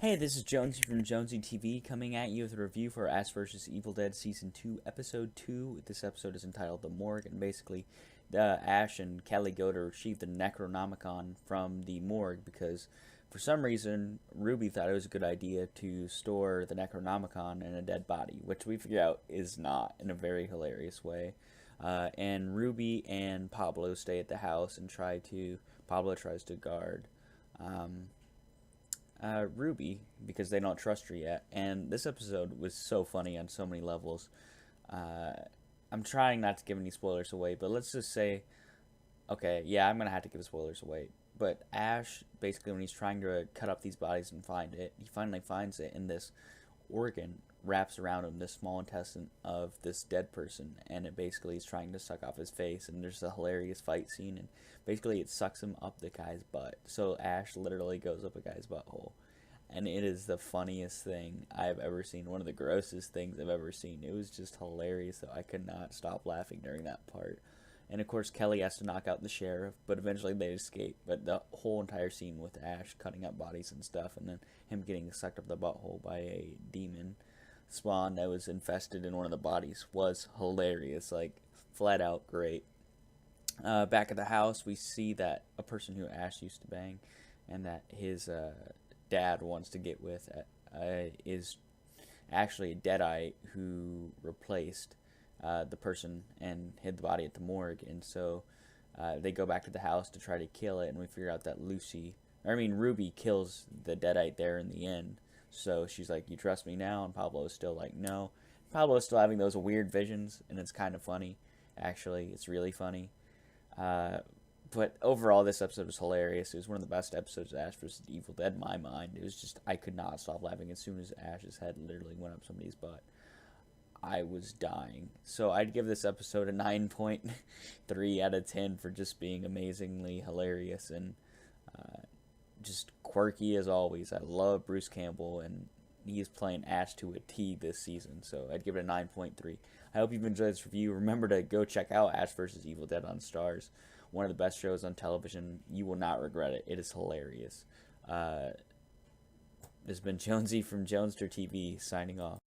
Hey, this is Jonesy from Jonesy TV coming at you with a review for Ash vs. Evil Dead Season 2, Episode 2. This episode is entitled The Morgue, and basically, Ash and Kelly go to retrieve the Necronomicon from the morgue because, for some reason, Ruby thought it was a good idea to store the Necronomicon in a dead body, which we figure out is not, in a very hilarious way. And Ruby and Pablo stay at the house and Pablo tries to guard Ruby because they don't trust her yet. And this episode was so funny on so many levels. Uh, I'm trying not to give any spoilers away, but let's just say, okay, yeah, I'm gonna have to give spoilers away. But Ash, basically, when he's trying to cut up these bodies and find it, he finally finds it, and this organ wraps around him, this small intestine of this dead person, and it basically is trying to suck off his face. And there's a hilarious fight scene, and basically it sucks him up the guy's butt. So Ash literally goes up a guy's butthole, and it is the funniest thing I've ever seen, one of the grossest things I've ever seen. It was just hilarious, though. I could not stop laughing during that part. And of course, Kelly has to knock out the sheriff, but eventually they escape. But the whole entire scene with Ash cutting up bodies and stuff, and then him getting sucked up the butthole by a demon spawn that was infested in one of the bodies was hilarious. Like, flat out great. Back at the house, we see that a person who Ash used to bang and that his dad wants to get with is actually a Deadite who replaced the person and hid the body at the morgue. And so they go back to the house to try to kill it, and we figure out that Ruby kills the Deadite there in the end. So she's like, "You trust me now?" And Pablo is still like, "No." Pablo is still having those weird visions, and it's kind of funny. Actually, it's really funny. Uh, but overall, this episode was hilarious. It was one of the best episodes of Ash vs. Evil Dead in my mind. It was just, I could not stop laughing as soon as Ash's head literally went up somebody's butt. I was dying. So I'd give this episode a 9.3 out of 10 for just being amazingly hilarious and just quirky as always. I love Bruce Campbell, and he is playing Ash to a T this season, so I'd give it a 9.3. I hope you've enjoyed this review. Remember to go check out Ash vs. Evil Dead on Starz. One of the best shows on television. You will not regret it. It is hilarious. This has been Jonesy from Jonester TV signing off.